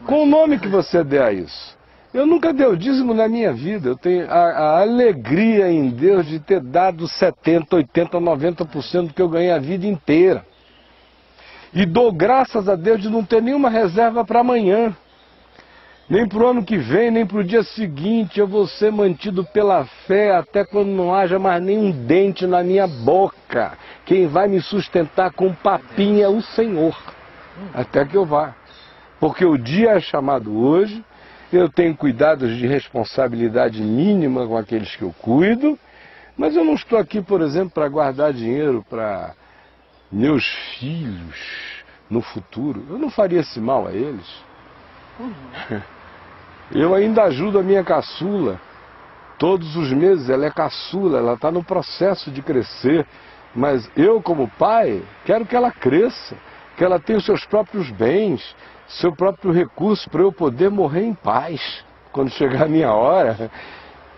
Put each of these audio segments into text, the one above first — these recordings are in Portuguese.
com o nome que você der a isso. Eu nunca dei o dízimo na minha vida. Eu tenho a alegria em Deus de ter dado 70%, 80%, 90% do que eu ganhei a vida inteira. E dou graças a Deus de não ter nenhuma reserva para amanhã. Nem para o ano que vem, nem para o dia seguinte. Eu vou ser mantido pela fé até quando não haja mais nenhum dente na minha boca. Quem vai me sustentar com papinho é o Senhor. Até que eu vá. Porque o dia é chamado hoje. Eu tenho cuidados de responsabilidade mínima com aqueles que eu cuido, mas eu não estou aqui, por exemplo, para guardar dinheiro para meus filhos no futuro. Eu não faria esse mal a eles. Eu ainda ajudo a minha caçula. Todos os meses ela é caçula, ela está no processo de crescer. Mas eu, como pai, quero que ela cresça, que ela tenha os seus próprios bens, seu próprio recurso para eu poder morrer em paz quando chegar a minha hora.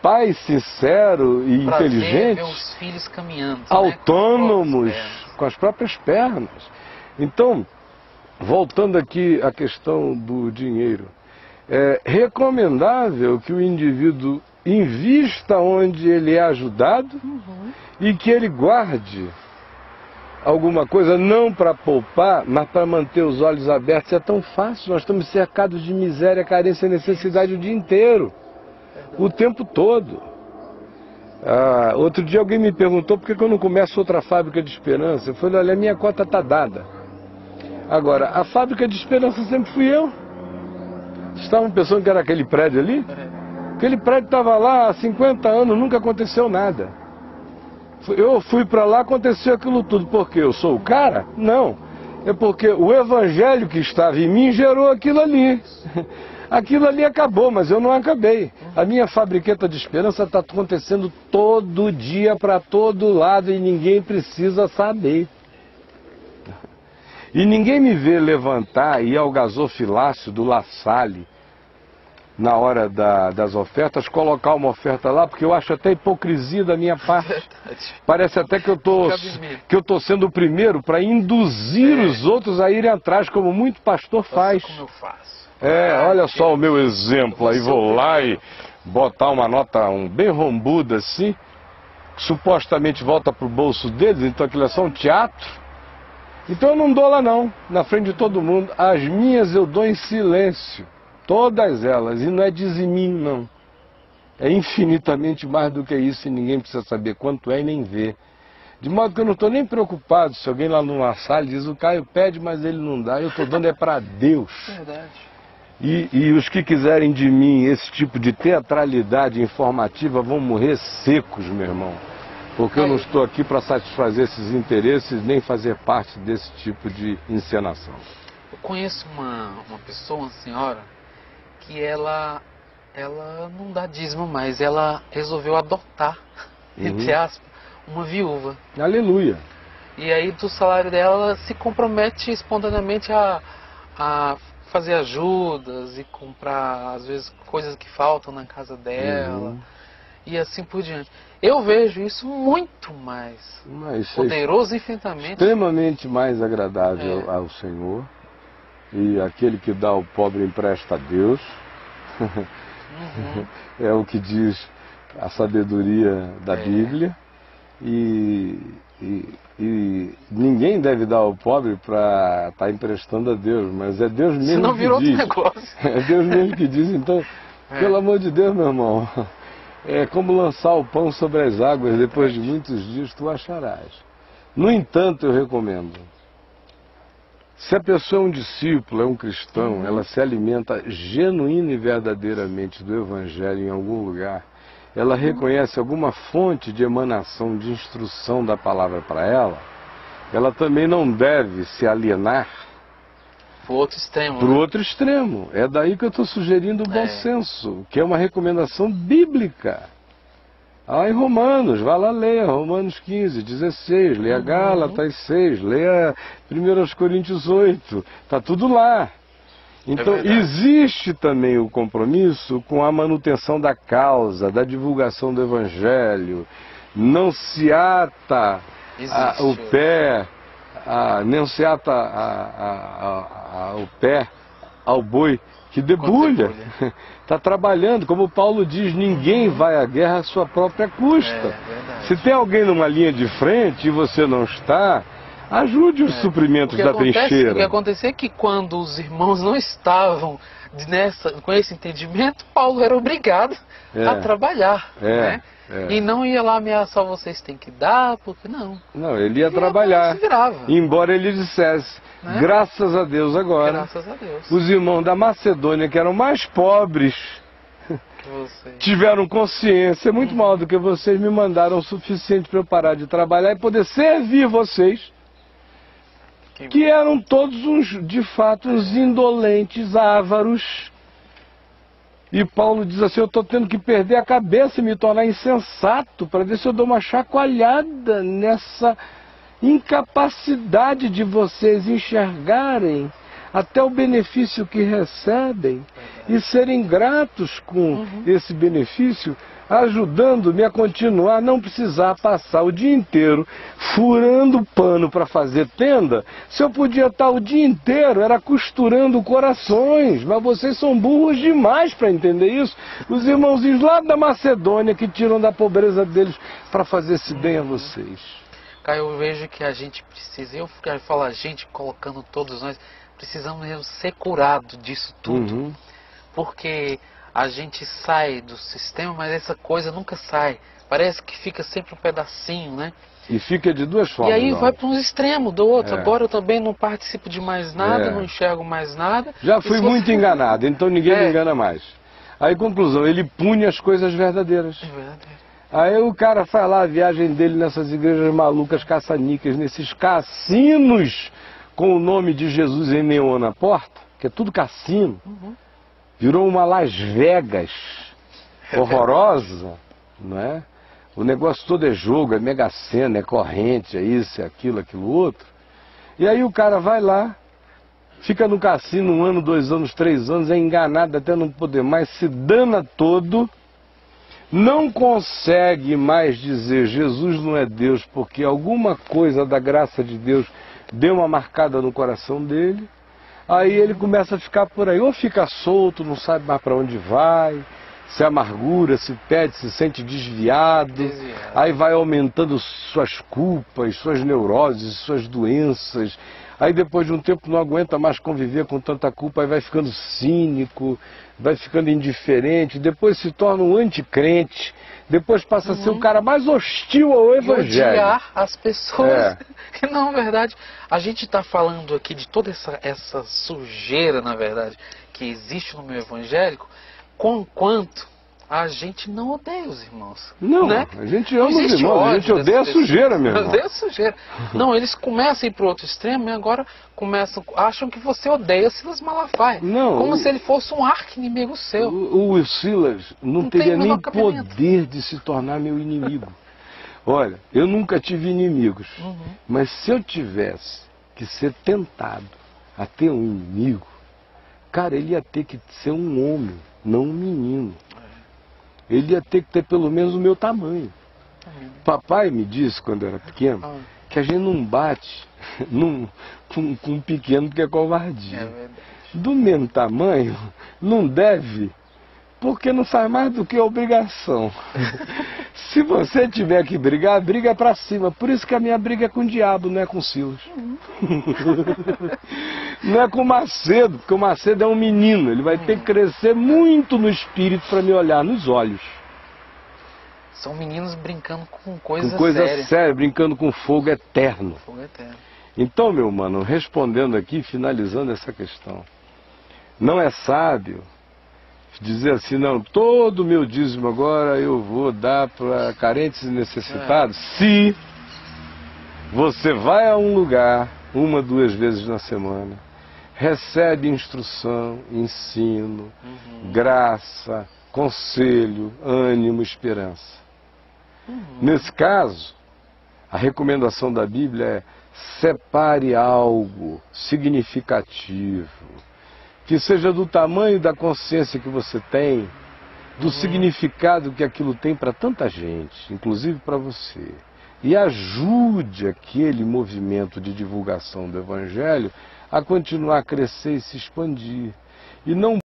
Pai sincero e inteligente, ver os filhos caminhando, autônomos, né? Com as próprias pernas. Então, voltando aqui à questão do dinheiro, é recomendável que o indivíduo invista onde ele é ajudado e que ele guarde alguma coisa, não para poupar, mas para manter os olhos abertos. É tão fácil, nós estamos cercados de miséria, carência e necessidade o dia inteiro, o tempo todo. Outro dia alguém me perguntou por que eu não começo outra fábrica de esperança. Eu falei, olha, a minha cota está dada. Agora, a fábrica de esperança sempre fui eu. Vocês estavam pensando que era aquele prédio ali? Aquele prédio estava lá há 50 anos, nunca aconteceu nada. Eu fui para lá, aconteceu aquilo tudo. Porque eu sou o cara? Não. É porque o evangelho que estava em mim gerou aquilo ali. Aquilo ali acabou, mas eu não acabei. A minha fabriqueta de esperança está acontecendo todo dia, para todo lado, e ninguém precisa saber. E ninguém me vê levantar e ir ao gasofilácio do La Salle, na hora das ofertas, colocar uma oferta lá, porque eu acho até hipocrisia da minha parte. Parece até que eu tô sendo o primeiro para induzir os outros a irem atrás, como muito pastor faz. Como eu faço. Olha só o meu exemplo, aí vou lá e botar uma nota bem rombuda assim, que supostamente volta pro bolso deles, então aquilo é só um teatro. Então eu não dou lá não, na frente de todo mundo. As minhas eu dou em silêncio. Todas elas, e não é diziminho não, é infinitamente mais do que isso e ninguém precisa saber quanto é e nem ver. De modo que eu não estou nem preocupado se alguém lá numa sala diz, o Caio pede, mas ele não dá, eu estou dando é para Deus. Verdade. E os que quiserem de mim esse tipo de teatralidade informativa vão morrer secos, meu irmão. Porque eu não estou aqui para satisfazer esses interesses, nem fazer parte desse tipo de encenação. Eu conheço uma pessoa, uma senhora, que ela não dá dízimo mais, ela resolveu adotar, entre aspas, uma viúva. Aleluia. E aí do salário dela, ela se compromete espontaneamente a fazer ajudas e comprar, às vezes, coisas que faltam na casa dela, e assim por diante. Eu vejo isso muito mais poderoso infinitamente. Extremamente mais agradável ao Senhor. E aquele que dá ao pobre empresta a Deus. É o que diz a sabedoria da Bíblia. E ninguém deve dar ao pobre para estar emprestando a Deus, mas é Deus mesmo Senão que virou diz. outro negócio. É Deus mesmo que diz. Então, pelo amor de Deus, meu irmão, é como lançar o pão sobre as águas, depois de muitos dias tu acharás. No entanto, eu recomendo, se a pessoa é um discípulo, é um cristão, ela se alimenta genuína e verdadeiramente do Evangelho em algum lugar, ela reconhece alguma fonte de emanação, de instrução da palavra para ela também não deve se alienar para o outro extremo. Para o outro extremo. É daí que eu estou sugerindo o bom senso, que é uma recomendação bíblica. Em Romanos, vá lá ler, Romanos 15, 16, leia Gálatas 6, leia 1 Coríntios 8, está tudo lá. Então, existe também o compromisso com a manutenção da causa, da divulgação do Evangelho. Não se ata o pé, não se ata o pé ao boi que debulha. Está trabalhando, como Paulo diz, ninguém vai à guerra à sua própria custa. Se tem alguém numa linha de frente e você não está, ajude os suprimentos da trincheira. O que aconteceu é que quando os irmãos não estavam com esse entendimento, Paulo era obrigado a trabalhar. Né? E não ia lá ameaçar vocês, tem que dar, porque não. Não, ele ia trabalhar, se virava. Embora ele dissesse, né? Graças a Deus agora, graças a Deus, os irmãos da Macedônia, que eram mais pobres, tiveram consciência, muito maior do que vocês, me mandaram o suficiente para eu parar de trabalhar e poder servir vocês, que eram todos de fato uns indolentes, ávaros. E Paulo diz assim, eu estou tendo que perder a cabeça e me tornar insensato para ver se eu dou uma chacoalhada nessa incapacidade de vocês enxergarem até o benefício que recebem e serem gratos com esse benefício, ajudando-me a continuar a não precisar passar o dia inteiro furando pano para fazer tenda, se eu podia estar o dia inteiro era costurando corações, mas vocês são burros demais para entender isso. Os irmãozinhos lá da Macedônia que tiram da pobreza deles para fazer esse bem a vocês. Caio, eu vejo que a gente precisa, eu quero falar a gente, colocando todos nós, precisamos mesmo ser curados disso tudo, porque a gente sai do sistema, mas essa coisa nunca sai. Parece que fica sempre um pedacinho, né? E fica de duas formas. E aí vai para um extremo do outro. Agora eu também não participo de mais nada, não enxergo mais nada. Já fui muito enganado, então ninguém me engana mais. Aí, conclusão, ele pune as coisas verdadeiras. É verdadeiro. Aí o cara faz lá a viagem dele nessas igrejas malucas, caça-níqueis, nesses cassinos com o nome de Jesus em neon na porta, que é tudo cassino. Virou uma Las Vegas horrorosa, não é? O negócio todo é jogo, é mega-sena, é corrente, é isso, é aquilo, aquilo outro. E aí o cara vai lá, fica no cassino 1 ano, 2 anos, 3 anos, é enganado até não poder mais, se dana todo, não consegue mais dizer Jesus não é Deus, porque alguma coisa da graça de Deus deu uma marcada no coração dele. Aí ele começa a ficar por aí, ou fica solto, não sabe mais para onde vai, se amargura, se perde, se sente desviado. Aí vai aumentando suas culpas, suas neuroses, suas doenças. Aí depois de um tempo não aguenta mais conviver com tanta culpa, aí vai ficando cínico, vai ficando indiferente, depois se torna um anticrente, depois passa a ser o cara mais hostil ao Evangelho. Odiar as pessoas, que na verdade, a gente está falando aqui de toda essa sujeira, na verdade, que existe no meio evangélico, quanto a gente não odeia os irmãos. Não, né? A gente ama os irmãos, a gente odeia a sujeira mesmo. Odeia a sujeira. Não, eles começam a ir para o outro extremo e agora acham que você odeia Silas Malafaia. Não, como se ele fosse um arqui-inimigo seu. O Silas não teria nem poder de se tornar meu inimigo. Olha, eu nunca tive inimigos, mas se eu tivesse que ser tentado a ter um inimigo, cara, ele ia ter que ser um homem, não um menino. Ele ia ter que ter pelo menos o meu tamanho. Papai me disse, quando eu era pequeno, que a gente não bate com um pequeno porque é covardia. Do mesmo tamanho, não deve, porque não faz mais do que obrigação. Se você tiver que brigar, briga pra cima. Por isso que a minha briga é com o diabo, não é com o Silas. Não é com o Macedo, porque o Macedo é um menino. Ele vai ter que crescer muito no espírito para me olhar nos olhos. São meninos brincando com coisa séria, brincando com fogo eterno. Fogo eterno. Então, meu mano, respondendo aqui, finalizando essa questão. Não é sábio dizer assim, não, todo o meu dízimo agora eu vou dar para carentes e necessitados, se você vai a um lugar 1, 2 vezes na semana, recebe instrução, ensino, graça, conselho, ânimo, esperança. Nesse caso, a recomendação da Bíblia é separe algo significativo, que seja do tamanho da consciência que você tem, do significado que aquilo tem para tanta gente, inclusive para você. E ajude aquele movimento de divulgação do Evangelho a continuar a crescer e se expandir. e não